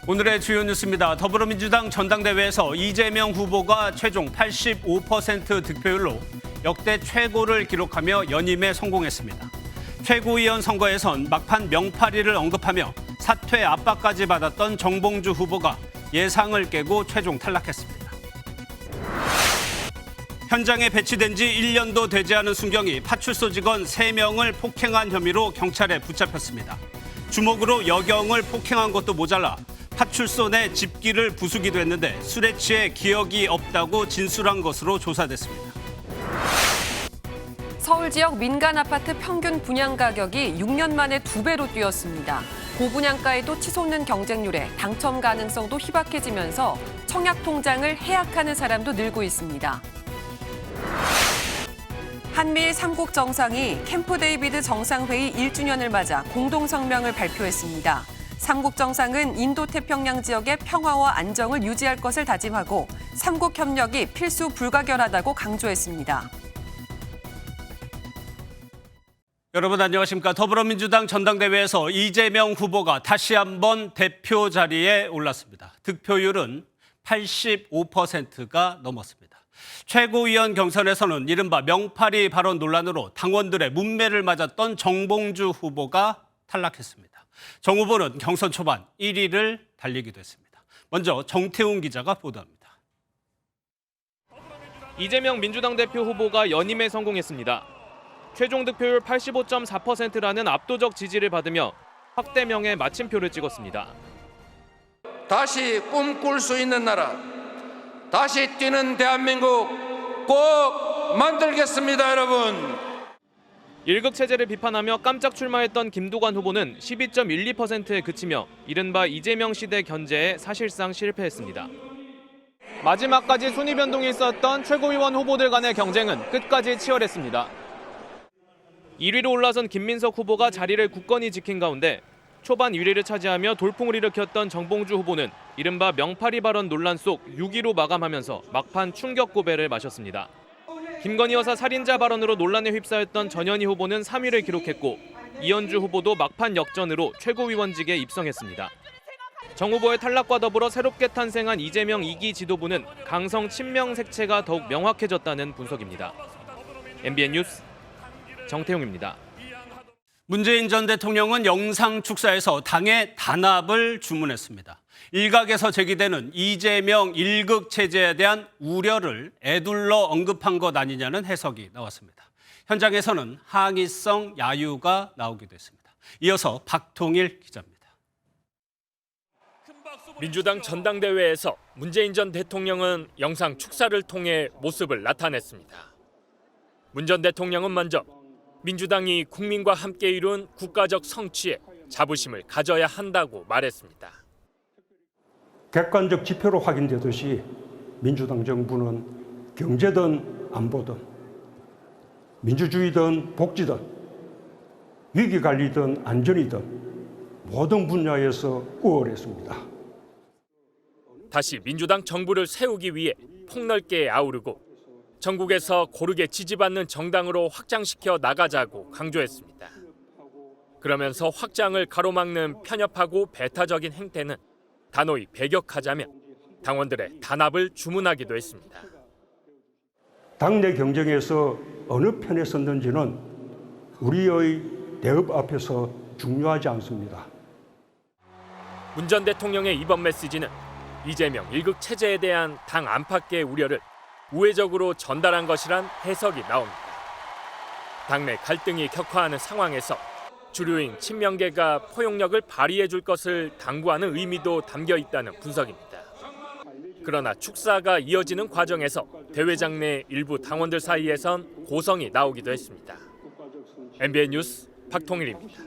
오늘의 주요 뉴스입니다. 더불어민주당 전당대회에서 이재명 후보가 최종 85% 득표율로 역대 최고를 기록하며 연임에 성공했습니다. 최고위원 선거에선 막판 명파리를 언급하며 사퇴 압박까지 받았던 정봉주 후보가 예상을 깨고 최종 탈락했습니다. 현장에 배치된 지 1년도 되지 않은 순경이 파출소 직원 3명을 폭행한 혐의로 경찰에 붙잡혔습니다. 주먹으로 여경을 폭행한 것도 모자라 파출소 내 집기를 부수기도 했는데 술에 취해 기억이 없다고 진술한 것으로 조사됐습니다. 서울 지역 민간 아파트 평균 분양 가격이 6년 만에 2배로 뛰었습니다. 고분양가에도 치솟는 경쟁률에 당첨 가능성도 희박해지면서 청약 통장을 해약하는 사람도 늘고 있습니다. 한미일 3국 정상이 캠프 데이비드 정상회의 1주년을 맞아 공동성명을 발표했습니다. 3국 정상은 인도태평양 지역의 평화와 안정을 유지할 것을 다짐하고 3국 협력이 필수 불가결하다고 강조했습니다. 여러분 안녕하십니까. 더불어민주당 전당대회에서 이재명 후보가 다시 한번 대표 자리에 올랐습니다. 득표율은 85%가 넘었습니다. 최고위원 경선에서는 이른바 명파리 발언 논란으로 당원들의 문매를 맞았던 정봉주 후보가 탈락했습니다. 정 후보는 경선 초반 1위를 달리기도 했습니다. 먼저 정태웅 기자가 보도합니다. 이재명 민주당 대표 후보가 연임에 성공했습니다. 최종 득표율 85.4%라는 압도적 지지를 받으며 확대명에 마침표를 찍었습니다. 다시 꿈꿀 수 있는 나라, 다시 뛰는 대한민국 꼭 만들겠습니다, 여러분. 1급 체제를 비판하며 깜짝 출마했던 김두관 후보는 12.12%에 그치며 이른바 이재명 시대 견제에 사실상 실패했습니다. 마지막까지 순위 변동이 있었던 최고위원 후보들 간의 경쟁은 끝까지 치열했습니다. 1위로 올라선 김민석 후보가 자리를 굳건히 지킨 가운데 초반 1위를 차지하며 돌풍을 일으켰던 정봉주 후보는 이른바 명파리 발언 논란 속 6위로 마감하면서 막판 충격 고배를 마셨습니다. 김건희 여사 살인자 발언으로 논란에 휩싸였던 전현희 후보는 3위를 기록했고 이현주 후보도 막판 역전으로 최고위원직에 입성했습니다. 정 후보의 탈락과 더불어 새롭게 탄생한 이재명 2기 지도부는 강성 친명 색채가 더욱 명확해졌다는 분석입니다. MBN 뉴스 정태용입니다. 문재인 전 대통령은 영상 축사에서 당의 단합을 주문했습니다. 일각에서 제기되는 이재명 1급 체제에 대한 우려를 에둘러 언급한 것 아니냐는 해석이 나왔습니다. 현장에서는 항의성 야유가 나오기도 했습니다. 이어서 박통일 기자입니다. 민주당 전당대회에서 문재인 전 대통령은 영상 축사를 통해 모습을 나타냈습니다. 문 전 대통령은 먼저 민주당이 국민과 함께 이룬 국가적 성취에 자부심을 가져야 한다고 말했습니다. 객관적 지표로 확인되듯이 민주당 정부는 경제든 안보든 민주주의든 복지든 위기관리든 안전이든 모든 분야에서 우월했습니다. 다시 민주당 정부를 세우기 위해 폭넓게 아우르고 전국에서 고르게 지지받는 정당으로 확장시켜 나가자고 강조했습니다. 그러면서 확장을 가로막는 편협하고 배타적인 행태는 단호히 배격하자며 당원들의 단합을 주문하기도 했습니다. 당내 경쟁에서 어느 편에 섰는지는 우리의 대업 앞에서 중요하지 않습니다. 문 전 대통령의 이번 메시지는 이재명 1급 체제에 대한 당 안팎의 우려를 우회적으로 전달한 것이란 해석이 나옵니다. 당내 갈등이 격화하는 상황에서 주류인 친명계가 포용력을 발휘해 줄 것을 당부하는 의미도 담겨 있다는 분석입니다. 그러나 축사가 이어지는 과정에서 대회장 내 일부 당원들 사이에선 고성이 나오기도 했습니다. MBN 뉴스 박통일입니다.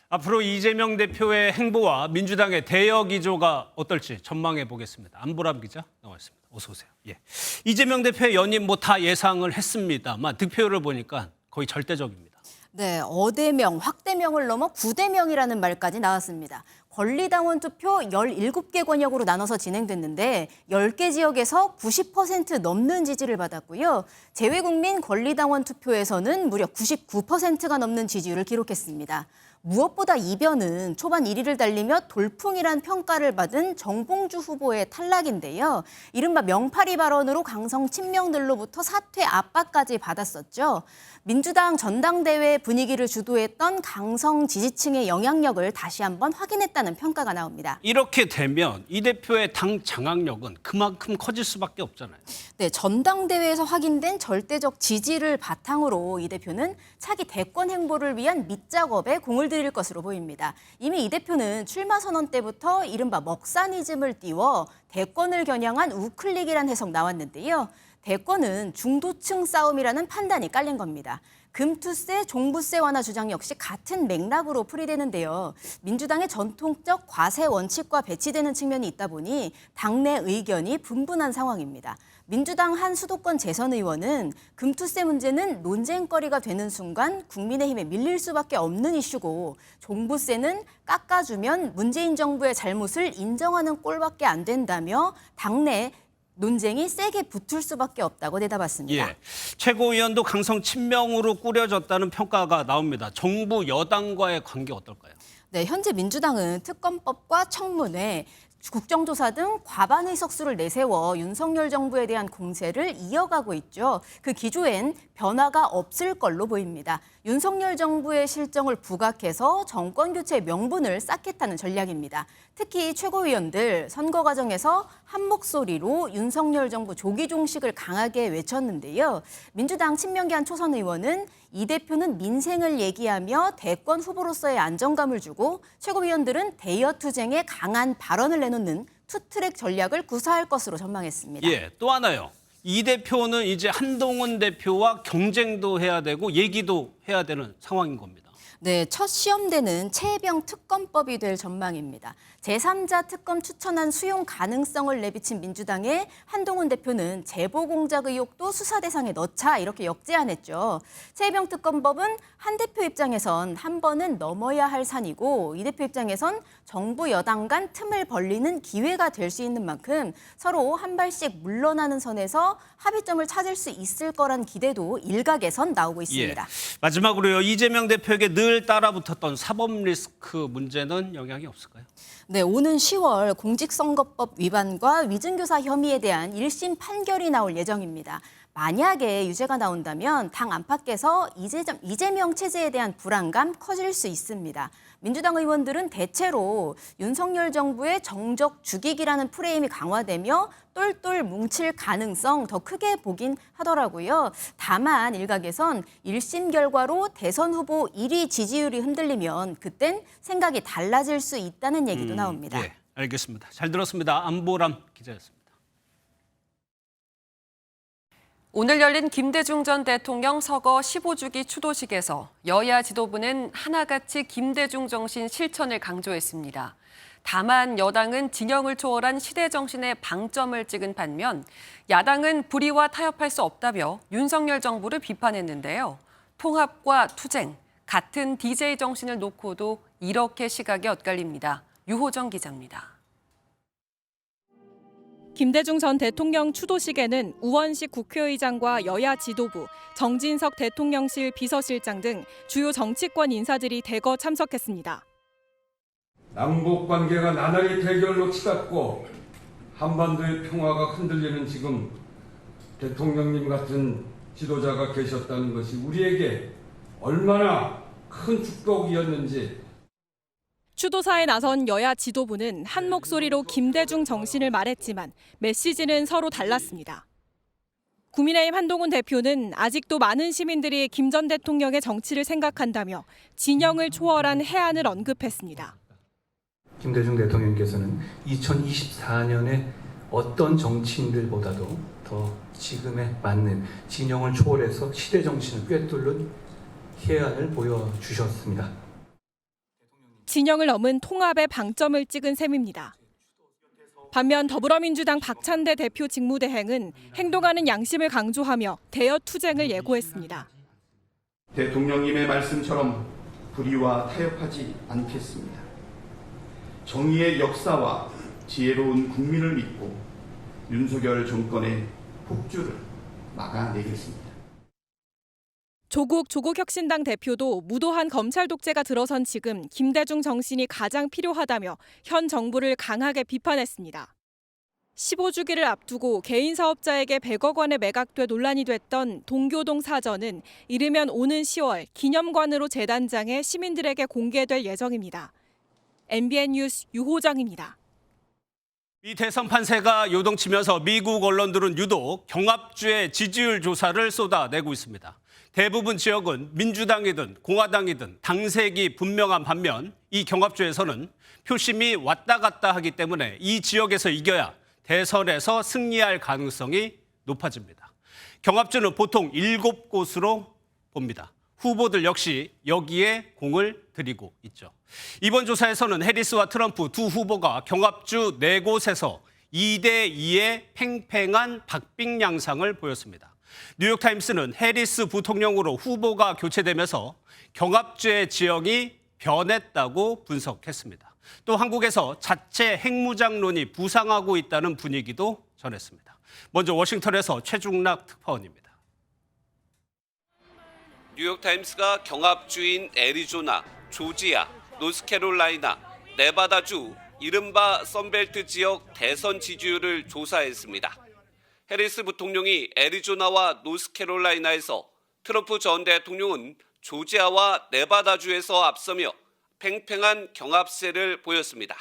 앞으로 이재명 대표의 행보와 민주당의 대여 기조가 어떨지 전망해 보겠습니다. 안보람 기자 나와 있습니다. 어서 오세요. 예. 이재명 대표의 연임 다 예상을 했습니다만 득표율을 보니까 거의 절대적입니다. 네, 어대명, 확대명을 넘어 구대명이라는 말까지 나왔습니다. 권리당원 투표 17개 권역으로 나눠서 진행됐는데 10개 지역에서 90% 넘는 지지를 받았고요. 재외국민 권리당원 투표에서는 무려 99%가 넘는 지지율을 기록했습니다. 무엇보다 이변은 초반 1위를 달리며 돌풍이란 평가를 받은 정봉주 후보의 탈락인데요. 이른바 명파리 발언으로 강성 친명들로부터 사퇴 압박까지 받았었죠. 민주당 전당대회 분위기를 주도했던 강성 지지층의 영향력을 다시 한번 확인했다는 평가가 나옵니다. 이렇게 되면 이 대표의 당 장악력은 그만큼 커질 수밖에 없잖아요. 네, 전당대회에서 확인된 절대적 지지를 바탕으로 이 대표는 차기 대권 행보를 위한 밑작업에 공을 들일 것으로 보입니다. 이미 이 대표는 출마 선언 때부터 이른바 먹사니즘을 띄워 대권을 겨냥한 우클릭이란 해석 나왔는데요. 대권은 중도층 싸움이라는 판단이 깔린 겁니다. 금투세, 종부세 완화 주장 역시 같은 맥락으로 풀이되는데요. 민주당의 전통적 과세 원칙과 배치되는 측면이 있다 보니 당내 의견이 분분한 상황입니다. 민주당 한 수도권 재선 의원은 금투세 문제는 논쟁거리가 되는 순간 국민의힘에 밀릴 수밖에 없는 이슈고 종부세는 깎아주면 문재인 정부의 잘못을 인정하는 꼴밖에 안 된다며 당내 논쟁이 세게 붙을 수밖에 없다고 내다봤습니다. 예, 최고위원도 강성 친명으로 꾸려졌다는 평가가 나옵니다. 정부 여당과의 관계 어떨까요? 네, 현재 민주당은 특검법과 청문회, 국정조사 등 과반 의석수를 내세워 윤석열 정부에 대한 공세를 이어가고 있죠. 그 기조엔 변화가 없을 걸로 보입니다. 윤석열 정부의 실정을 부각해서 정권 교체의 명분을 쌓겠다는 전략입니다. 특히 최고위원들 선거 과정에서 한 목소리로 윤석열 정부 조기 종식을 강하게 외쳤는데요. 민주당 친명계 한 초선 의원은 이 대표는 민생을 얘기하며 대권 후보로서의 안정감을 주고 최고위원들은 대여 투쟁에 강한 발언을 내놓는 투트랙 전략을 구사할 것으로 전망했습니다. 예, 또 하나요. 이 대표는 이제 한동훈 대표와 경쟁도 해야 되고 얘기도 해야 되는 상황인 겁니다. 네, 첫 시험대는 최혜병 특검법이 될 전망입니다. 제3자 특검 추천안 수용 가능성을 내비친 민주당의 한동훈 대표는 제보 공작 의혹도 수사 대상에 넣자 이렇게 역제안했죠. 최혜병 특검법은 한 대표 입장에선 한 번은 넘어야 할 산이고 이 대표 입장에선 정부 여당 간 틈을 벌리는 기회가 될 수 있는 만큼 서로 한 발씩 물러나는 선에서 합의점을 찾을 수 있을 거란 기대도 일각에선 나오고 있습니다. 예, 마지막으로요. 이재명 대표에게 늘 따라붙었던 사법 리스크 문제는 영향이 없을까요? 네, 오는 10월 공직선거법 위반과 위증교사 혐의에 대한 1심 판결이 나올 예정입니다. 만약에 유죄가 나온다면 당 안팎에서 이재명 체제에 대한 불안감 커질 수 있습니다. 민주당 의원들은 대체로 윤석열 정부의 정적 죽이기라는 프레임이 강화되며 똘똘 뭉칠 가능성 더 크게 보긴 하더라고요. 다만 일각에선 1심 결과로 대선 후보 1위 지지율이 흔들리면 그땐 생각이 달라질 수 있다는 얘기도 나옵니다. 예, 알겠습니다. 잘 들었습니다. 안보람 기자였습니다. 오늘 열린 김대중 전 대통령 서거 15주기 추도식에서 여야 지도부는 하나같이 김대중 정신 실천을 강조했습니다. 다만 여당은 진영을 초월한 시대 정신에 방점을 찍은 반면 야당은 불의와 타협할 수 없다며 윤석열 정부를 비판했는데요. 통합과 투쟁, 같은 DJ 정신을 놓고도 이렇게 시각이 엇갈립니다. 유호정 기자입니다. 김대중 전 대통령 추도식에는 우원식 국회의장과 여야 지도부, 정진석 대통령실 비서실장 등 주요 정치권 인사들이 대거 참석했습니다. 남북 관계가 나날이 대결로 치닫고 한반도의 평화가 흔들리는 지금 대통령님 같은 지도자가 계셨다는 것이 우리에게 얼마나 큰 축복이었는지. 추도사에 나선 여야 지도부는 한 목소리로 김대중 정신을 말했지만 메시지는 서로 달랐습니다. 국민의힘 한동훈 대표는 아직도 많은 시민들이 김 전 대통령의 정치를 생각한다며 진영을 초월한 해안을 언급했습니다. 김대중 대통령께서는 2024년에 어떤 정치인들보다도 더 지금에 맞는 진영을 초월해서 시대 정신을 꿰뚫는 해안을 보여주셨습니다. 진영을 넘은 통합의 방점을 찍은 셈입니다. 반면 더불어민주당 박찬대 대표 직무대행은 행동하는 양심을 강조하며 대여 투쟁을 예고했습니다. 대통령님의 말씀처럼 불의와 타협하지 않겠습니다. 정의의 역사와 지혜로운 국민을 믿고 윤석열 정권의 폭주를 막아내겠습니다. 조국 조국혁신당 대표도 무도한 검찰 독재가 들어선 지금 김대중 정신이 가장 필요하다며 현 정부를 강하게 비판했습니다. 15주기를 앞두고 개인 사업자에게 100억 원에 매각돼 논란이 됐던 동교동 사전은 이르면 오는 10월 기념관으로 재단장해 시민들에게 공개될 예정입니다. MBN 뉴스 유호정입니다. 미 대선 판세가 요동치면서 미국 언론들은 유독 경합주의 지지율 조사를 쏟아내고 있습니다. 대부분 지역은 민주당이든 공화당이든 당색이 분명한 반면 이 경합주에서는 표심이 왔다 갔다 하기 때문에 이 지역에서 이겨야 대선에서 승리할 가능성이 높아집니다. 경합주는 보통 7곳으로 봅니다. 후보들 역시 여기에 공을 들이고 있죠. 이번 조사에서는 해리스와 트럼프 두 후보가 경합주 4곳에서 2대2의 팽팽한 박빙 양상을 보였습니다. 뉴욕타임스는 해리스 부통령으로 후보가 교체되면서 경합주의 지형이 변했다고 분석했습니다. 또 한국에서 자체 핵무장론이 부상하고 있다는 분위기도 전했습니다. 먼저 워싱턴에서 최중락 특파원입니다. 뉴욕타임스가 경합주인 애리조나, 조지아, 노스캐롤라이나, 네바다주, 이른바 선벨트 지역 대선 지지율을 조사했습니다. 해리스 부통령이 애리조나와 노스캐롤라이나에서, 트럼프 전 대통령은 조지아와 네바다주에서 앞서며 팽팽한 경합세를 보였습니다.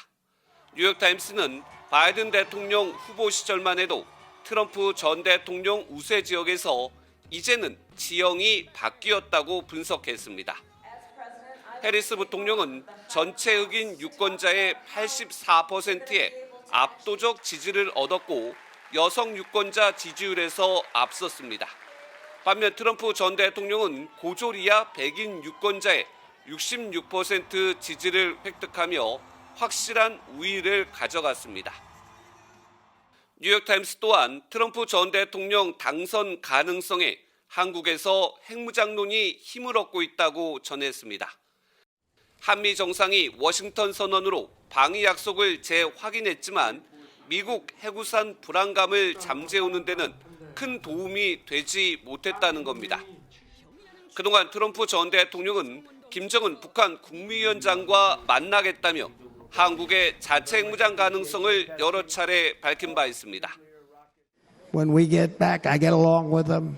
뉴욕타임스는 바이든 대통령 후보 시절만 해도 트럼프 전 대통령 우세 지역에서 이제는 지형이 바뀌었다고 분석했습니다. 해리스 부통령은 전체 흑인 유권자의 84%의 압도적 지지를 얻었고 여성 유권자 지지율에서 앞섰습니다. 반면 트럼프 전 대통령은 고졸이야 백인 유권자의 66% 지지를 획득하며 확실한 우위를 가져갔습니다. 뉴욕타임스 또한 트럼프 전 대통령 당선 가능성에 한국에서 핵무장론이 힘을 얻고 있다고 전했습니다. 한미 정상이 워싱턴 선언으로 방위 약속을 재확인했지만 미국 해구산 불안감을 잠재우는 데는 큰 도움이 되지 못했다는 겁니다. 그동안 트럼프 전 대통령은 김정은 북한 국무위원장과 만나겠다며 한국의 자체 핵무장 가능성을 여러 차례 밝힌 바 있습니다. When we get back, I get along with him.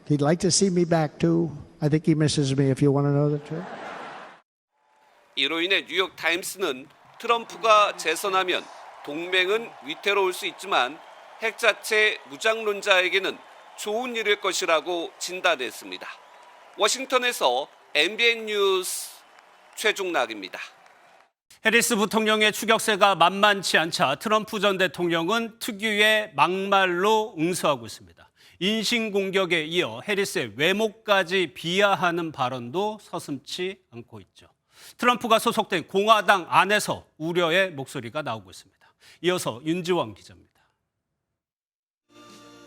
He'd like to see me back too. I think he misses me if you want to know the truth. 이로 인해 뉴욕 타임스는 트럼프가 재선하면 동맹은 위태로울 수 있지만 핵 자체 무장론자에게는 좋은 일일 것이라고 진단했습니다. 워싱턴에서 MBN 뉴스 최중락입니다. 해리스 부통령의 추격세가 만만치 않자 트럼프 전 대통령은 특유의 막말로 응수하고 있습니다. 인신공격에 이어 해리스의 외모까지 비하하는 발언도 서슴지 않고 있죠. 트럼프가 소속된 공화당 안에서 우려의 목소리가 나오고 있습니다. 이어서 윤지원 기자입니다.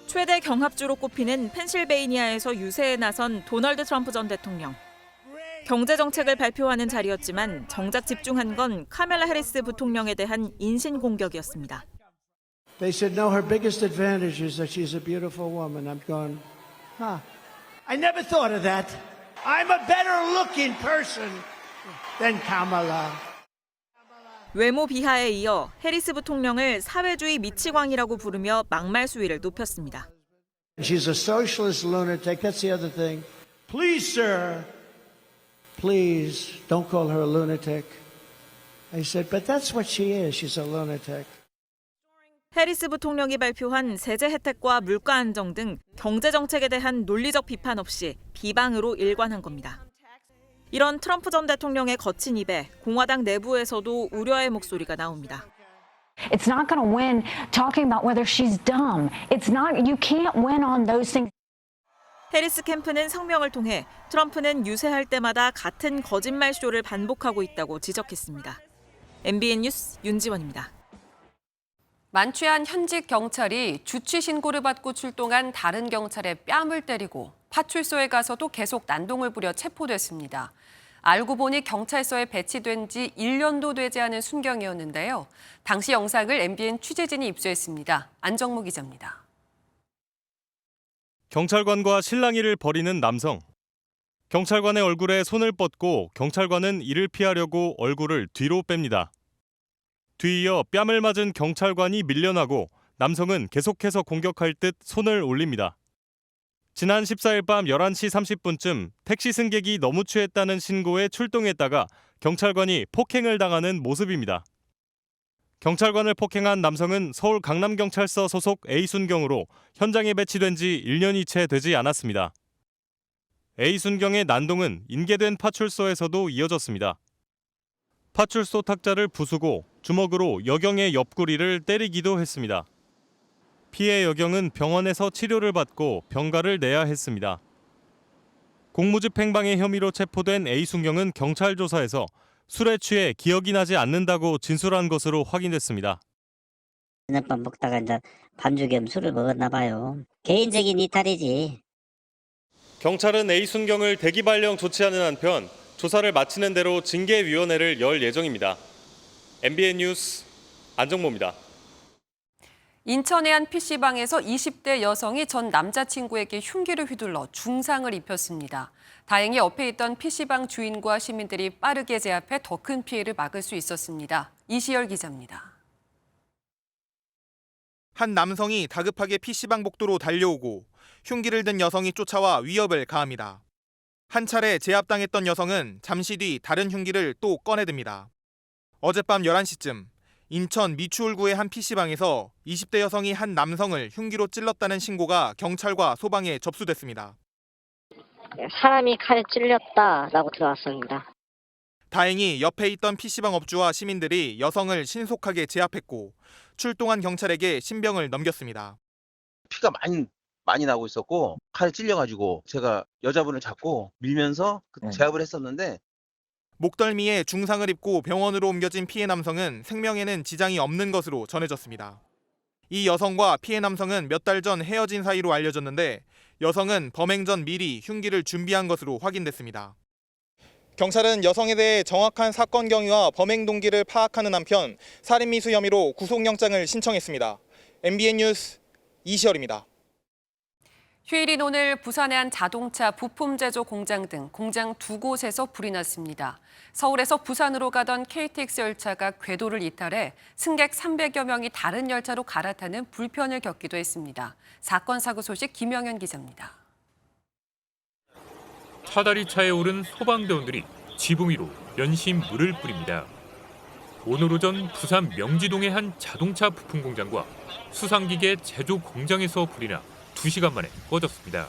최대 경합주로 꼽히는 펜실베이니아에서 유세에 나선 도널드 트럼프 전 대통령. 경제 정책을 발표하는 자리였지만 정작 집중한 건 카멜라 해리스 부통령에 대한 인신 공격이었습니다. They said no, her biggest advantage is that she's a beautiful woman. I'm going, I never thought of that. I'm a better looking person than Kamala. 외모 비하에 이어 해리스 부통령을 사회주의 미치광이라고 부르며 막말 수위를 높였습니다. She's a socialist lunatic. That's the other thing. Please, sir. Please don't call her a lunatic. I said, but that's what she is. She's a lunatic. 해리스 부통령이 발표한 세제 혜택과 물가 안정 등 경제 정책에 대한 논리적 비판 없이 비방으로 일관한 겁니다. 이런 트럼프 전 대통령의 거친 입에 공화당 내부에서도 우려의 목소리가 나옵니다. It's not going to win talking about whether she's dumb. It's not, you can't win on those things. 해리스 캠프는 성명을 통해 트럼프는 유세할 때마다 같은 거짓말 쇼를 반복하고 있다고 지적했습니다. MBN 뉴스 윤지원입니다. 만취한 현직 경찰이 주치 신고를 받고 출동한 다른 경찰의 뺨을 때리고 파출소에 가서도 계속 난동을 부려 체포됐습니다. 알고 보니 경찰서에 배치된 지 1년도 되지 않은 순경이었는데요. 당시 영상을 MBN 취재진이 입수했습니다. 안정무 기자입니다. 경찰관과 실랑이를 벌이는 남성. 경찰관의 얼굴에 손을 뻗고 경찰관은 이를 피하려고 얼굴을 뒤로 뺍니다. 뒤이어 뺨을 맞은 경찰관이 밀려나고 남성은 계속해서 공격할 듯 손을 올립니다. 지난 14일 밤 11시 30분쯤 택시 승객이 너무 취했다는 신고에 출동했다가 경찰관이 폭행을 당하는 모습입니다. 경찰관을 폭행한 남성은 서울 강남경찰서 소속 A순경으로 현장에 배치된 지 1년이 채 되지 않았습니다. A순경의 난동은 인계된 파출소에서도 이어졌습니다. 파출소 탁자를 부수고 주먹으로 여경의 옆구리를 때리기도 했습니다. 피해 여경은 병원에서 치료를 받고 병가를 내야 했습니다. 공무집행방해 혐의로 체포된 A순경은 경찰 조사에서 술에 취해 기억이 나지 않는다고 진술한 것으로 확인됐습니다. 저녁밥 먹다가 이제 반주 겸 술을 먹었나 봐요. 개인적인 이탈이지. 경찰은 A순경을 대기발령 조치하는 한편 조사를 마치는 대로 징계위원회를 열 예정입니다. MBN 뉴스 안정모입니다. 인천의 한 PC방에서 20대 여성이 전 남자친구에게 흉기를 휘둘러 중상을 입혔습니다. 다행히 옆에 있던 PC방 주인과 시민들이 빠르게 제압해 더 큰 피해를 막을 수 있었습니다. 이시열 기자입니다. 한 남성이 다급하게 PC방 복도로 달려오고 흉기를 든 여성이 쫓아와 위협을 가합니다. 한 차례 제압당했던 여성은 잠시 뒤 다른 흉기를 또 꺼내듭니다. 어젯밤 11시쯤 인천 미추홀구의 한 PC방에서 20대 여성이 한 남성을 흉기로 찔렀다는 신고가 경찰과 소방에 접수됐습니다. 사람이 칼에 찔렸다라고 들어왔습니다. 다행히 옆에 있던 PC방 업주와 시민들이 여성을 신속하게 제압했고 출동한 경찰에게 신병을 넘겼습니다. 피가 많이 나고 있었고 칼에 찔려가지고 제가 여자분을 잡고 밀면서 제압을 했었는데 목덜미에 중상을 입고 병원으로 옮겨진 피해 남성은 생명에는 지장이 없는 것으로 전해졌습니다. 이 여성과 피해 남성은 몇 달 전 헤어진 사이로 알려졌는데 여성은 범행 전 미리 흉기를 준비한 것으로 확인됐습니다. 경찰은 여성에 대해 정확한 사건 경위와 범행 동기를 파악하는 한편 살인미수 혐의로 구속영장을 신청했습니다. MBN 뉴스 이시열입니다. 휴일인 오늘 부산의 한 자동차 부품 제조 공장 등 공장 2곳에서 불이 났습니다. 서울에서 부산으로 가던 KTX 열차가 궤도를 이탈해 승객 300여 명이 다른 열차로 갈아타는 불편을 겪기도 했습니다. 사건 사고 소식 김영현 기자입니다. 사다리 차에 오른 소방대원들이 지붕 위로 연신 물을 뿌립니다. 오늘 오전 부산 명지동의 한 자동차 부품 공장과 수상기계 제조 공장에서 불이 나 2시간 만에 꺼졌습니다.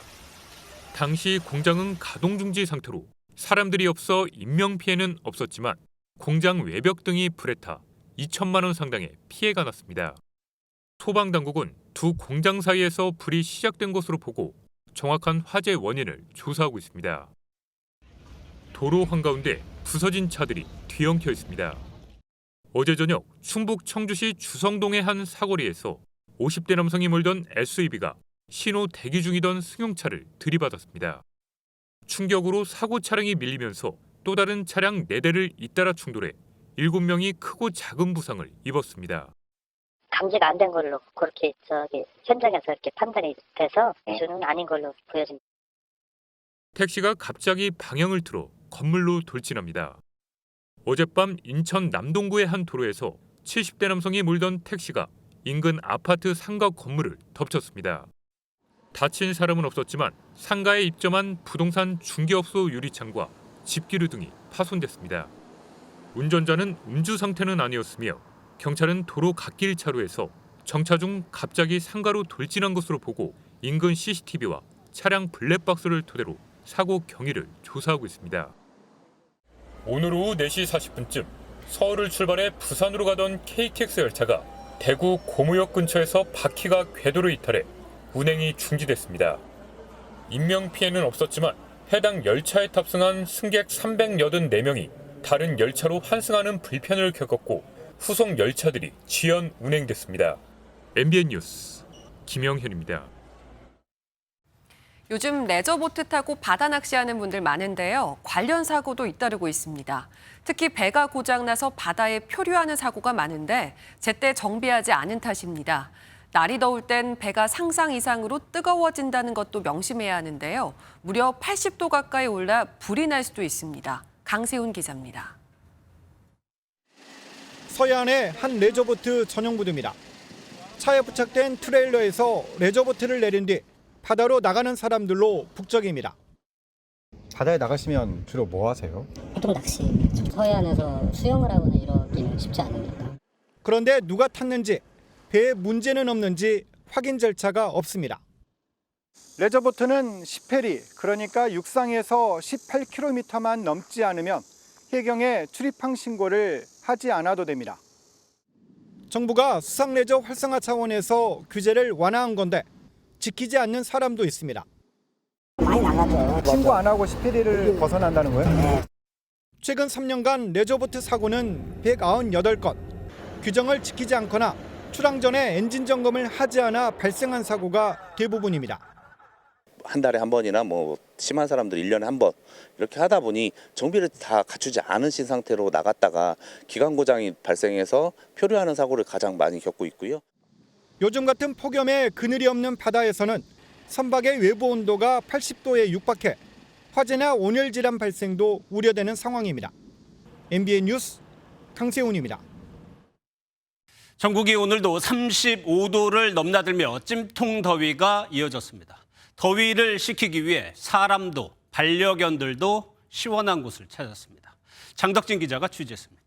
당시 공장은 가동 중지 상태로 사람들이 없어 인명피해는 없었지만 공장 외벽 등이 불에 타 2천만 원 상당의 피해가 났습니다. 소방당국은 두 공장 사이에서 불이 시작된 것으로 보고 정확한 화재 원인을 조사하고 있습니다. 도로 한가운데 부서진 차들이 뒤엉켜 있습니다. 어제 저녁 충북 청주시 주성동의 한 사거리에서 50대 남성이 몰던 SUV가 신호 대기 중이던 승용차를 들이받았습니다. 충격으로 사고 차량이 밀리면서 또 다른 차량 4대를 잇따라 충돌해 7명이 크고 작은 부상을 입었습니다. 감지가 안 된 걸로 그렇게 현장에서 이렇게 판단이 돼서 이주는 아닌 걸로 보여집니다. 택시가 갑자기 방향을 틀어 건물로 돌진합니다. 어젯밤 인천 남동구의 한 도로에서 70대 남성이 몰던 택시가 인근 아파트 상가 건물을 덮쳤습니다. 다친 사람은 없었지만 상가에 입점한 부동산 중개업소 유리창과 집기류 등이 파손됐습니다. 운전자는 음주 상태는 아니었으며 경찰은 도로 갓길 차로에서 정차 중 갑자기 상가로 돌진한 것으로 보고 인근 CCTV와 차량 블랙박스를 토대로 사고 경위를 조사하고 있습니다. 오늘 오후 4시 40분쯤 서울을 출발해 부산으로 가던 KTX 열차가 대구 고무역 근처에서 바퀴가 궤도로 이탈해 운행이 중지됐습니다. 인명피해는 없었지만 해당 열차에 탑승한 승객 384명이 다른 열차로 환승하는 불편을 겪었고 후속 열차들이 지연 운행됐습니다. MBN 뉴스 김영현입니다. 요즘 레저보트 타고 바다 낚시하는 분들 많은데요. 관련 사고도 잇따르고 있습니다. 특히 배가 고장나서 바다에 표류하는 사고가 많은데 제때 정비하지 않은 탓입니다. 날이 더울 땐 배가 상상 이상으로 뜨거워진다는 것도 명심해야 하는데요. 무려 80도 가까이 올라 불이 날 수도 있습니다. 강세훈 기자입니다. 서해안의 한 레저보트 전용 부두입니다. 차에 부착된 트레일러에서 레저보트를 내린 뒤 바다로 나가는 사람들로 북적입니다. 바다에 나가시면 주로 뭐 하세요? 보통 낚시. 서해안에서 수영을 하거나 이러기는 쉽지 않으니까. 그런데 누가 탔는지, 배에 문제는 없는지 확인 절차가 없습니다. 레저보트는 10해리, 그러니까 육상에서 18km만 넘지 않으면 해경에 출입항 신고를 하지 않아도 됩니다. 정부가 수상레저 활성화 차원에서 규제를 완화한 건데 지키지 않는 사람도 있습니다. 많이 나가죠. 신고 안 하고 10해리를 벗어난다는 거예요? 네. 최근 3년간 레저보트 사고는 198건. 규정을 지키지 않거나 출항 전에 엔진 점검을 하지 않아 발생한 사고가 대부분입니다. 한 달에 한 번이나 뭐 심한 사람들 1년에 한 번 이렇게 하다 보니 정비를 다 갖추지 않으신 상태로 나갔다가 기관 고장이 발생해서 표류하는 사고를 가장 많이 겪고 있고요. 요즘 같은 폭염에 그늘이 없는 바다에서는 선박의 외부 온도가 80도에 육박해 화재나 온열 질환 발생도 우려되는 상황입니다. MBN 뉴스 강세훈입니다. 전국이 오늘도 35도를 넘나들며 찜통 더위가 이어졌습니다. 더위를 식히기 위해 사람도 반려견들도 시원한 곳을 찾았습니다. 장덕진 기자가 취재했습니다.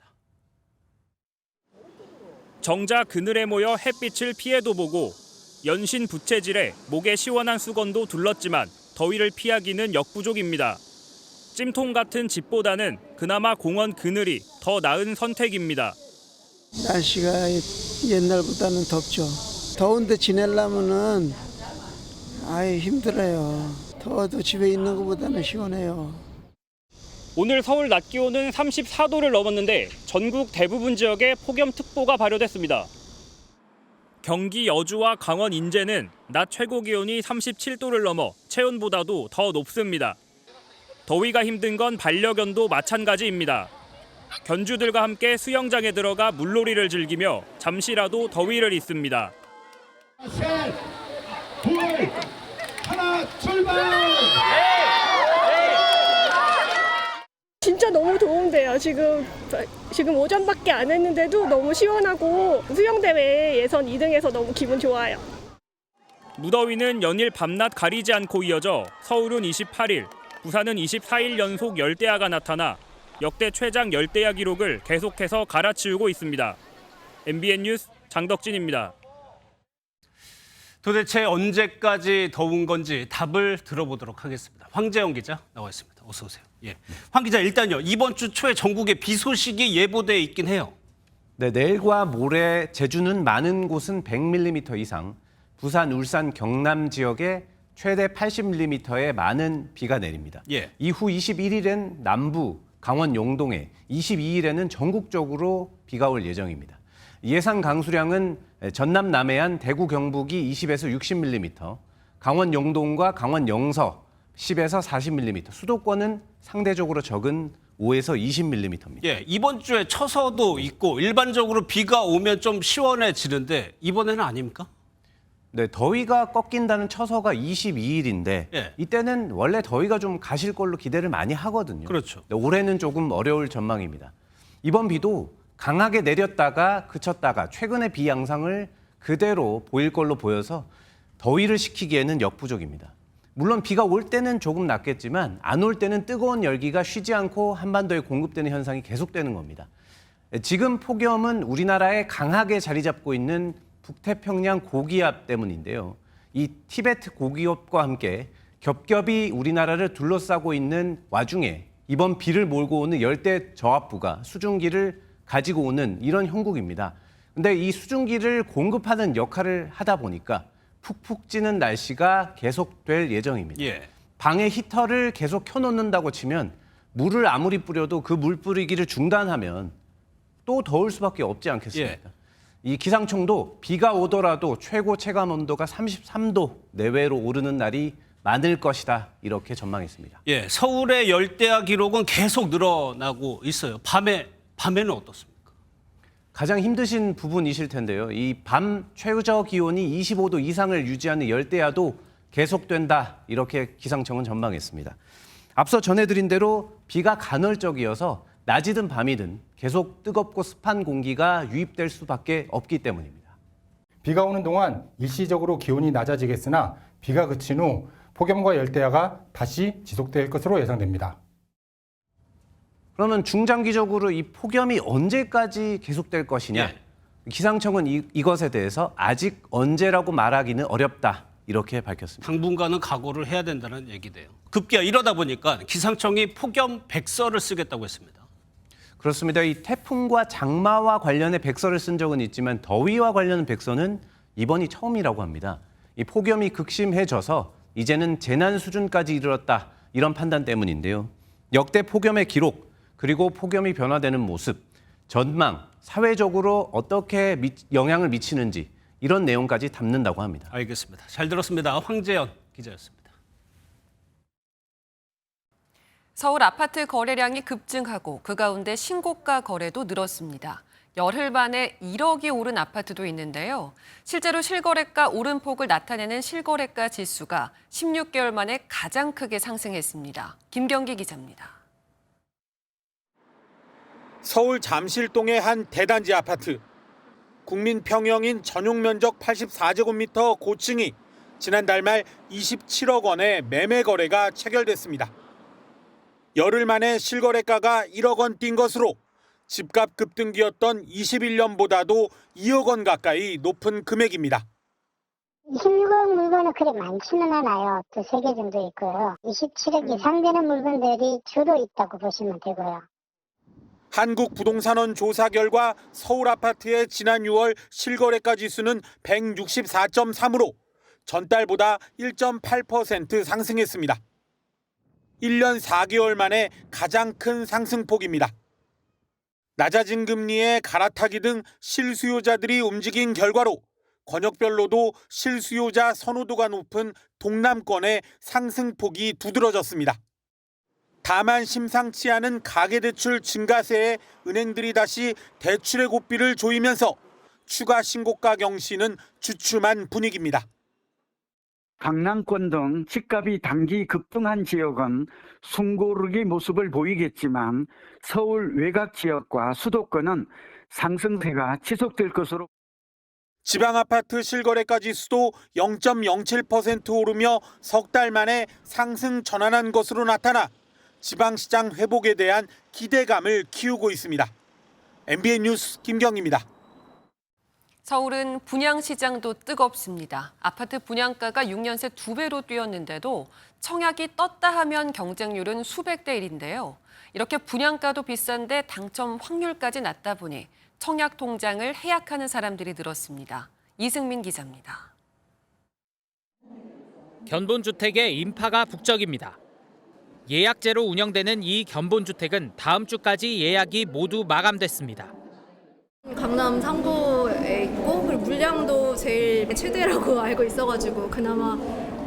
정자 그늘에 모여 햇빛을 피해도 보고 연신 부채질에 목에 시원한 수건도 둘렀지만 더위를 피하기는 역부족입니다. 찜통 같은 집보다는 그나마 공원 그늘이 더 나은 선택입니다. 날씨가 옛날보다는 덥죠. 더운데 지내려면은 힘들어요. 더워도 집에 있는 것보다는 시원해요. 오늘 서울 낮 기온은 34도를 넘었는데 전국 대부분 지역에 폭염특보가 발효됐습니다. 경기 여주와 강원 인제는 낮 최고 기온이 37도를 넘어 체온보다도 더 높습니다. 더위가 힘든 건 반려견도 마찬가지입니다. 견주들과 함께 수영장에 들어가 물놀이를 즐기며 잠시라도 더위를 잊습니다. 셋, 둘, 하나, 출발! 진짜 너무 더운데요. 지금 오전밖에 안 했는데도 너무 시원하고 수영대회 예선 2등해서 너무 기분 좋아요. 무더위는 연일 밤낮 가리지 않고 이어져 서울은 28일, 부산은 24일 연속 열대야가 나타나 역대 최장 열대야 기록을 계속해서 갈아치우고 있습니다. MBN 뉴스 장덕진입니다. 도대체 언제까지 더운 건지 답을 들어보도록 하겠습니다. 황재영 기자 나와 있습니다. 어서 오세요. 예. 황 기자, 일단요. 이번 주 초에 전국에 비 소식이 예보돼 있긴 해요. 네, 내일과 모레 제주는 많은 곳은 100mm 이상, 부산, 울산, 경남 지역에 최대 80mm의 많은 비가 내립니다. 예. 이후 21일엔 남부, 강원 영동에, 22일에는 전국적으로 비가 올 예정입니다. 예상 강수량은 전남 남해안, 대구 경북이 20에서 60mm, 강원 영동과 강원 영서 10에서 40mm, 수도권은 상대적으로 적은 5에서 20mm입니다. 예, 이번 주에 처서도 있고 일반적으로 비가 오면 좀 시원해지는데 이번에는 아닙니까? 네, 더위가 꺾인다는 처서가 22일인데 예. 이때는 원래 더위가 좀 가실 걸로 기대를 많이 하거든요. 그렇죠. 네, 올해는 조금 어려울 전망입니다. 이번 비도 강하게 내렸다가 그쳤다가 최근의 비 양상을 그대로 보일 걸로 보여서 더위를 식히기에는 역부족입니다. 물론 비가 올 때는 조금 낫겠지만 안 올 때는 뜨거운 열기가 쉬지 않고 한반도에 공급되는 현상이 계속되는 겁니다. 지금 폭염은 우리나라에 강하게 자리 잡고 있는 북태평양 고기압 때문인데요. 이 티베트 고기압과 함께 겹겹이 우리나라를 둘러싸고 있는 와중에 이번 비를 몰고 오는 열대 저압부가 수증기를 가지고 오는 이런 형국입니다. 근데 이 수증기를 공급하는 역할을 하다 보니까 푹푹 찌는 날씨가 계속될 예정입니다. 예. 방에 히터를 계속 켜놓는다고 치면 물을 아무리 뿌려도 그 물 뿌리기를 중단하면 또 더울 수밖에 없지 않겠습니까? 예. 이 기상청도 비가 오더라도 최고 체감 온도가 33도 내외로 오르는 날이 많을 것이다 이렇게 전망했습니다. 예, 서울의 열대야 기록은 계속 늘어나고 있어요. 밤에는 어떻습니까? 가장 힘드신 부분이실 텐데요. 이 밤 최저 기온이 25도 이상을 유지하는 열대야도 계속된다 이렇게 기상청은 전망했습니다. 앞서 전해드린 대로 비가 간헐적이어서 낮이든 밤이든 계속 뜨겁고 습한 공기가 유입될 수밖에 없기 때문입니다. 비가 오는 동안 일시적으로 기온이 낮아지겠으나 비가 그친 후 폭염과 열대야가 다시 지속될 것으로 예상됩니다. 그러면 중장기적으로 이 폭염이 언제까지 계속될 것이냐? 기상청은 이것에 대해서 아직 언제라고 말하기는 어렵다 이렇게 밝혔습니다. 당분간은 각오를 해야 된다는 얘기돼요. 급기야 이러다 보니까 기상청이 폭염 백서를 쓰겠다고 했습니다. 그렇습니다. 이 태풍과 장마와 관련해 백서를 쓴 적은 있지만 더위와 관련한 백서는 이번이 처음이라고 합니다. 이 폭염이 극심해져서 이제는 재난 수준까지 이르렀다 이런 판단 때문인데요. 역대 폭염의 기록 그리고 폭염이 변화되는 모습, 전망, 사회적으로 어떻게 영향을 미치는지 이런 내용까지 담는다고 합니다. 알겠습니다. 잘 들었습니다. 황재현 기자였습니다. 서울 아파트 거래량이 급증하고 그 가운데 신고가 거래도 늘었습니다. 열흘 만에 1억이 오른 아파트도 있는데요. 실제로 실거래가 오름폭을 나타내는 실거래가 지수가 16개월 만에 가장 크게 상승했습니다. 김경기 기자입니다. 서울 잠실동의 한 대단지 아파트. 국민평형인 전용 면적 84제곱미터 고층이 지난달 말 27억 원의 매매 거래가 체결됐습니다. 열흘 만에 실거래가가 1억 원 뛴 것으로 집값 급등기였던 21년보다도 2억 원 가까이 높은 금액입니다. 26억 물건은 그리 많지는 않아요. 2-3개 정도 있고요. 27억 이상 되는 물건들이 주로 있다고 보시면 되고요. 한국부동산원 조사 결과 서울 아파트의 지난 6월 실거래가 지수는 164.3으로 전달보다 1.8% 상승했습니다. 1년 4개월 만에 가장 큰 상승폭입니다. 낮아진 금리에 갈아타기 등 실수요자들이 움직인 결과로 권역별로도 실수요자 선호도가 높은 동남권의 상승폭이 두드러졌습니다. 다만 심상치 않은 가계대출 증가세에 은행들이 다시 대출의 고삐를 조이면서 추가 신고가 경신은 주춤한 분위기입니다. 강남권 등 집값이 단기 급등한 지역은 숨고르기 모습을 보이겠지만 서울 외곽 지역과 수도권은 상승세가 지속될 것으로. 지방 아파트 실거래가 지수도 0.07% 오르며 석 달 만에 상승 전환한 것으로 나타나 지방시장 회복에 대한 기대감을 키우고 있습니다. MBN 뉴스 김경입니다. 서울은 분양시장도 뜨겁습니다. 아파트 분양가가 6년 새 2배로 뛰었는데도 청약이 떴다 하면 경쟁률은 수백 대 1인데요. 이렇게 분양가도 비싼데 당첨 확률까지 낮다 보니 청약 통장을 해약하는 사람들이 늘었습니다. 이승민 기자입니다. 견본주택의 인파가 북적입니다. 예약제로 운영되는 이 견본주택은 다음 주까지 예약이 모두 마감됐습니다. 강남 3구에 있고 그리고 물량도 제일 최대라고 알고 있어가지고 그나마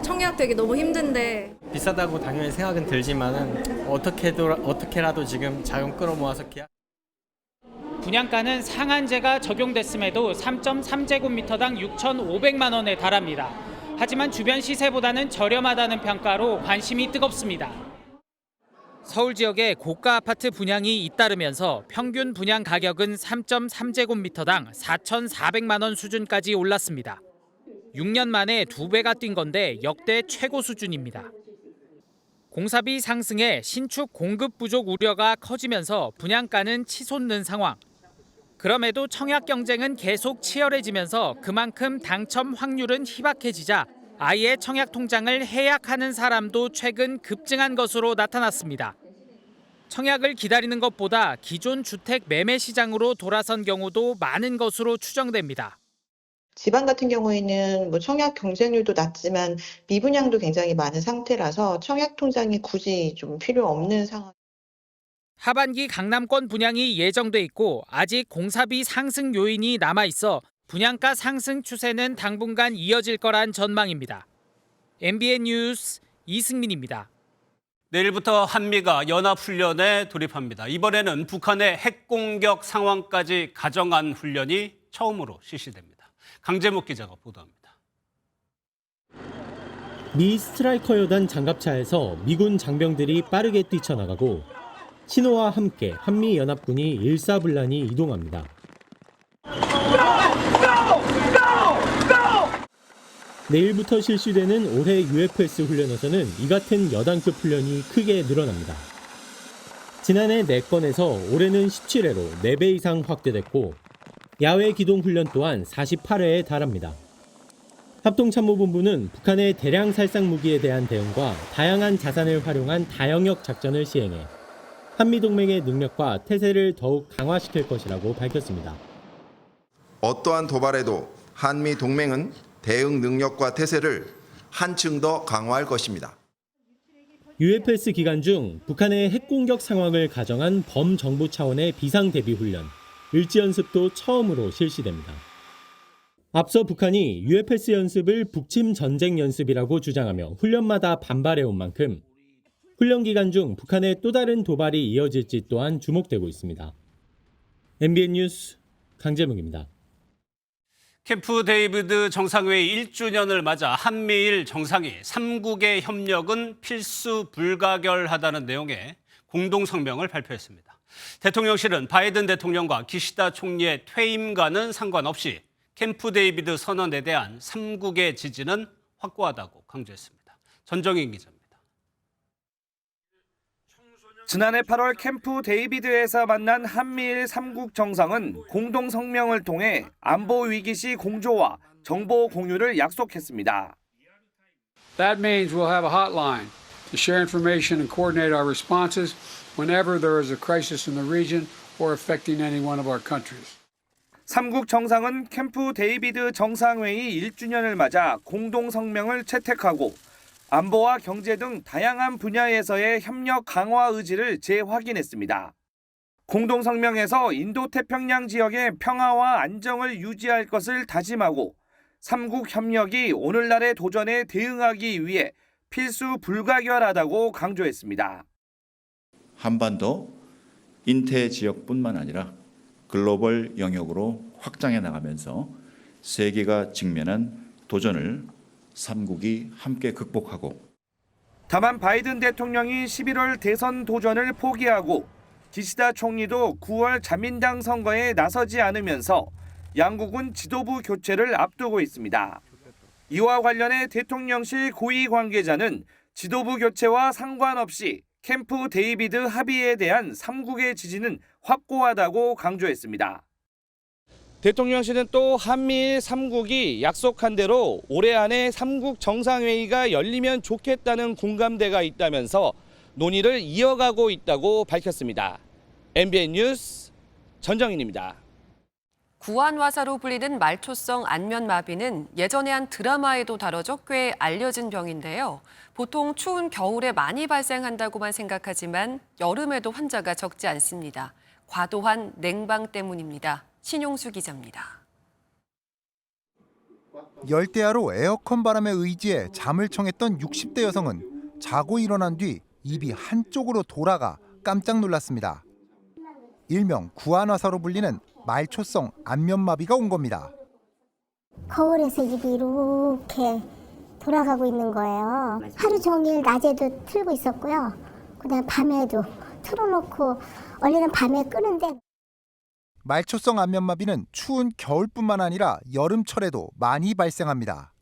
청약되기 너무 힘든데 비싸다고 당연히 생각은 들지만은 어떻게라도 지금 자금 끌어모아서 계약. 분양가는 상한제가 적용됐음에도 3.3제곱미터당 6,500만 원에 달합니다. 하지만 주변 시세보다는 저렴하다는 평가로 관심이 뜨겁습니다. 서울 지역에 고가 아파트 분양이 잇따르면서 평균 분양 가격은 3.3제곱미터당 4,400만 원 수준까지 올랐습니다. 6년 만에 2배가 뛴 건데 역대 최고 수준입니다. 공사비 상승에 신축 공급 부족 우려가 커지면서 분양가는 치솟는 상황. 그럼에도 청약 경쟁은 계속 치열해지면서 그만큼 당첨 확률은 희박해지자 아예 청약 통장을 해약하는 사람도 최근 급증한 것으로 나타났습니다. 청약을 기다리는 것보다 기존 주택 매매 시장으로 돌아선 경우도 많은 것으로 추정됩니다. 지방 같은 경우에는 청약 경쟁률도 낮지만 미분양도 굉장히 많은 상태라서 청약 통장이 굳이 좀 필요 없는 상황. 하반기 강남권 분양이 예정돼 있고 아직 공사비 상승 요인이 남아 있어 분양가 상승 추세는 당분간 이어질 거란 전망입니다. MBN 뉴스 이승민입니다. 내일부터 한미가 연합훈련에 돌입합니다. 이번에는 북한의 핵공격 상황까지 가정한 훈련이 처음으로 실시됩니다. 강재목 기자가 보도합니다. 미 스트라이커 여단 장갑차에서 미군 장병들이 빠르게 뛰쳐나가고 신호와 함께 한미연합군이 일사불란히 이동합니다. 내일부터 실시되는 올해 UFS 훈련에서는 이 같은 여단급 훈련이 크게 늘어납니다. 지난해 4건에서 올해는 17회로 4배 이상 확대됐고 야외 기동 훈련 또한 48회에 달합니다. 합동참모본부는 북한의 대량 살상 무기에 대한 대응과 다양한 자산을 활용한 다영역 작전을 시행해 한미동맹의 능력과 태세를 더욱 강화시킬 것이라고 밝혔습니다. 어떠한 도발에도 한미 동맹은 대응 능력과 태세를 한층 더 강화할 것입니다. UFS 기간 중 북한의 핵공격 상황을 가정한 범정부 차원의 비상대비 훈련, 을지연습도 처음으로 실시됩니다. 앞서 북한이 UFS 연습을 북침 전쟁 연습이라고 주장하며 훈련마다 반발해온 만큼 훈련 기간 중 북한의 또 다른 도발이 이어질지 또한 주목되고 있습니다. MBN 뉴스 강재묵입니다. 캠프 데이비드 정상회의 1주년을 맞아 한미일 정상이 3국의 협력은 필수 불가결하다는 내용의 공동성명을 발표했습니다. 대통령실은 바이든 대통령과 기시다 총리의 퇴임과는 상관없이 캠프 데이비드 선언에 대한 3국의 지지는 확고하다고 강조했습니다. 전정인 기자입니다. 지난해 8월 캠프 데이비드에서 만난 한미일 3국 정상은 공동 성명을 통해 안보 위기 시 공조와 정보 공유를 약속했습니다. That means we'll have a hotline to share information and coordinate our responses whenever there is a crisis in the region or affecting any one of our countries. 3국 정상은 캠프 데이비드 정상회의 1주년을 맞아 공동 성명을 채택하고 안보와 경제 등 다양한 분야에서의 협력 강화 의지를 재확인했습니다. 공동성명에서 인도태평양 지역의 평화와 안정을 유지할 것을 다짐하고 3국 협력이 오늘날의 도전에 대응하기 위해 필수 불가결하다고 강조했습니다. 한반도, 인태 지역뿐만 아니라 글로벌 영역으로 확장해 나가면서 세계가 직면한 도전을 3국이 함께 극복하고 다만 바이든 대통령이 11월 대선 도전을 포기하고 기시다 총리도 9월 자민당 선거에 나서지 않으면서 양국은 지도부 교체를 앞두고 있습니다. 이와 관련해 대통령실 고위 관계자는 지도부 교체와 상관없이 캠프 데이비드 합의에 대한 3국의 지지는 확고하다고 강조했습니다. 대통령실은 또 한미일 3국이 약속한 대로 올해 안에 3국 정상회의가 열리면 좋겠다는 공감대가 있다면서 논의를 이어가고 있다고 밝혔습니다. MBN 뉴스 전정인입니다. 구안화사로 불리는 말초성 안면마비는 예전에 한 드라마에도 다뤄져 꽤 알려진 병인데요. 보통 추운 겨울에 많이 발생한다고만 생각하지만 여름에도 환자가 적지 않습니다. 과도한 냉방 때문입니다. 신용수 기자입니다. 열대야로 에어컨 바람에 의지해 잠을 청했던 60대 여성은 자고 일어난 뒤 입이 한쪽으로 돌아가 깜짝 놀랐습니다. 일명 구안화사로 불리는 말초성 안면마비가 온 겁니다. 거울에서 입이 이렇게 돌아가고 있는 거예요. 하루 종일 낮에도 틀고 있었고요. 그다음 밤에도 틀어놓고 원래는 밤에 끄는데 말초성 안면마비는 추운 겨울뿐만 아니라 여름철에도 많이 발생합니다.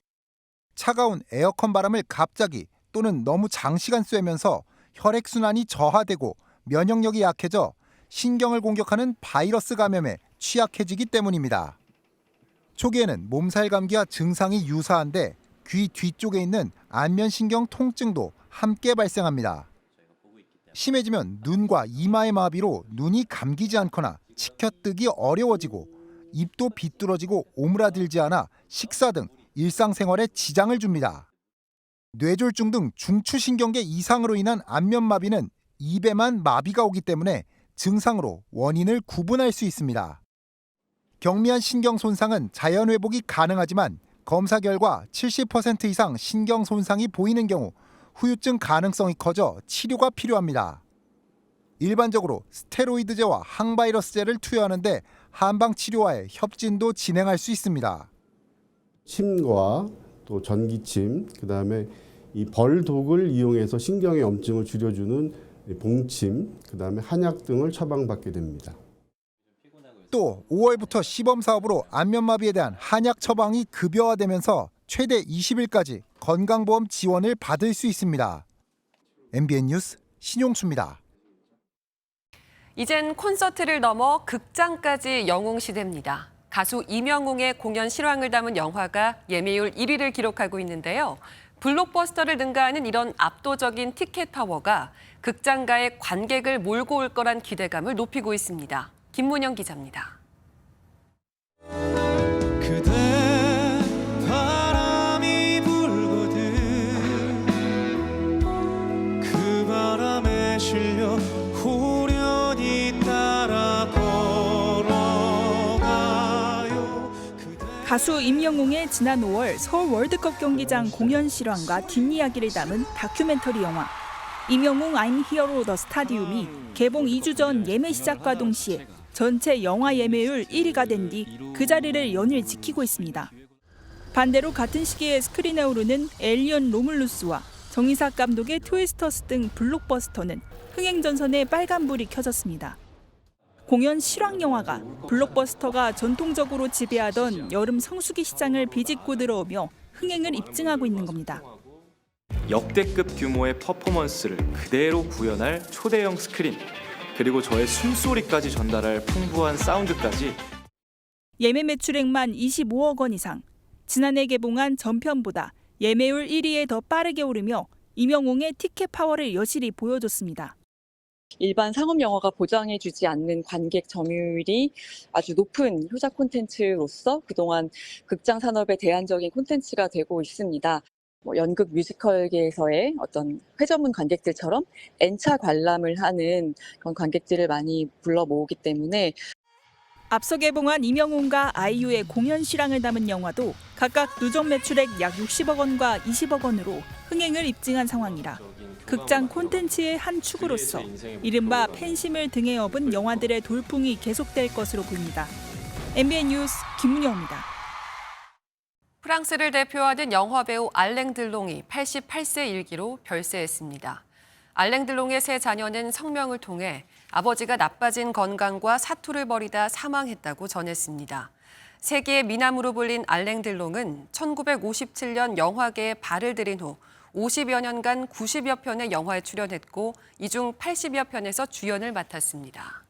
차가운 에어컨 바람을 갑자기 또는 너무 장시간 쐬면서 혈액순환이 저하되고 면역력이 약해져 신경을 공격하는 바이러스 감염에 취약해지기 때문입니다. 초기에는 몸살 감기와 증상이 유사한데 귀 뒤쪽에 있는 안면신경 통증도 함께 발생합니다. 심해지면 눈과 이마의 마비로 눈이 감기지 않거나 치켜뜨기 어려워지고 입도 비뚤어지고 오므라들지 않아 식사 등 일상생활에 지장을 줍니다. 뇌졸중 등 중추신경계 이상으로 인한 안면마비는 입에만 마비가 오기 때문에 증상으로 원인을 구분할 수 있습니다. 경미한 신경 손상은 자연 회복이 가능하지만 검사 결과 70% 이상 신경 손상이 보이는 경우 후유증 가능성이 커져 치료가 필요합니다. 일반적으로 스테로이드제와 항바이러스제를 투여하는데 한방 치료와의 협진도 진행할 수 있습니다. 침과 또 전기침, 그다음에 이 벌독을 이용해서 신경의 염증을 줄여주는 봉침, 그다음에 한약 등을 처방받게 됩니다. 또 5월부터 시범 사업으로 안면마비에 대한 한약 처방이 급여화되면서 최대 20일까지 건강보험 지원을 받을 수 있습니다. MBN 뉴스 신용수입니다. 이젠 콘서트를 넘어 극장까지 영웅 시대입니다. 가수 임영웅의 공연 실황을 담은 영화가 예매율 1위를 기록하고 있는데요. 블록버스터를 능가하는 이런 압도적인 티켓 파워가 극장가의 관객을 몰고 올 거란 기대감을 높이고 있습니다. 김문영 기자입니다. 그대 바람이 불거든 그 바람에 실려 후련히 따라 걸어가요. 가수 임영웅의 지난 5월 서울 월드컵 경기장 공연 실황과 뒷이야기를 담은 다큐멘터리 영화 임영웅 I'm Hero The Stadium이 개봉 2주 전 예매 시작과 동시에 전체 영화 예매율 1위가 된 뒤 그 자리를 연일 지키고 있습니다. 반대로 같은 시기에 스크린에 오르는 에일리언 로물루스와 정이삭 감독의 트위스터스 등 블록버스터는 흥행전선에 빨간불이 켜졌습니다. 공연 실황 영화가 블록버스터가 전통적으로 지배하던 여름 성수기 시장을 비집고 들어오며 흥행을 입증하고 있는 겁니다. 역대급 규모의 퍼포먼스를 그대로 구현할 초대형 스크린, 그리고 저의 숨소리까지 전달할 풍부한 사운드까지. 예매 매출액만 25억 원 이상, 지난해 개봉한 전편보다 예매율 1위에 더 빠르게 오르며 임영웅의 티켓 파워를 여실히 보여줬습니다. 일반 상업 영화가 보장해주지 않는 관객 점유율이 아주 높은 효자 콘텐츠로서 그동안 극장 산업의 대안적인 콘텐츠가 되고 있습니다. 연극 뮤지컬계에서의 어떤 회전문 관객들처럼 N차 관람을 하는 그런 관객들을 많이 불러 모으기 때문에 앞서 개봉한 임영웅과 아이유의 공연 실황을 담은 영화도 각각 누적 매출액 약 60억 원과 20억 원으로 흥행을 입증한 상황이라 극장 콘텐츠의 한 축으로서 이른바 팬심을 등에 업은 영화들의 돌풍이 계속될 것으로 보입니다. MBN 뉴스 김문영입니다. 프랑스를 대표하는 영화배우 알랭 들롱이 88세 일기로 별세했습니다. 알랭 들롱의 세 자녀는 성명을 통해 아버지가 나빠진 건강과 사투를 벌이다 사망했다고 전했습니다. 세계의 미남으로 불린 알랭 들롱은 1957년 영화계에 발을 들인 후 50여 년간 90여 편의 영화에 출연했고 이 중 80여 편에서 주연을 맡았습니다.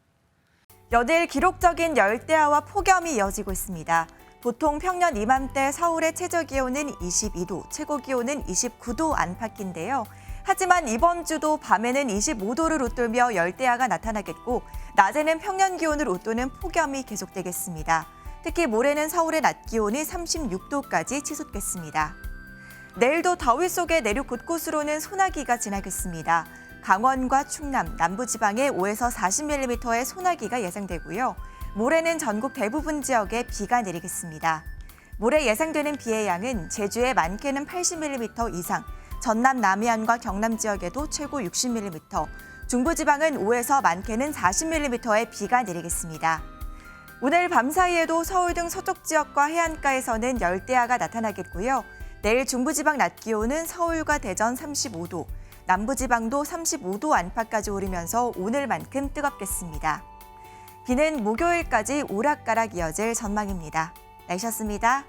연일 기록적인 열대야와 폭염이 이어지고 있습니다. 보통 평년 이맘때 서울의 최저기온은 22도, 최고기온은 29도 안팎인데요. 하지만 이번 주도 밤에는 25도를 웃돌며 열대야가 나타나겠고 낮에는 평년 기온을 웃도는 폭염이 계속되겠습니다. 특히 모레는 서울의 낮 기온이 36도까지 치솟겠습니다. 내일도 더위 속에 내륙 곳곳으로는 소나기가 지나겠습니다. 강원과 충남, 남부지방에 5에서 40mm의 소나기가 예상되고요. 모레는 전국 대부분 지역에 비가 내리겠습니다. 모레 예상되는 비의 양은 제주에 많게는 80mm 이상, 전남 남해안과 경남 지역에도 최고 60mm, 중부지방은 5에서 많게는 40mm의 비가 내리겠습니다. 오늘 밤 사이에도 서울 등 서쪽 지역과 해안가에서는 열대야가 나타나겠고요. 내일 중부지방 낮 기온은 서울과 대전 35도, 남부지방도 35도 안팎까지 오르면서 오늘만큼 뜨겁겠습니다. 비는 목요일까지 오락가락 이어질 전망입니다. 날씨였습니다.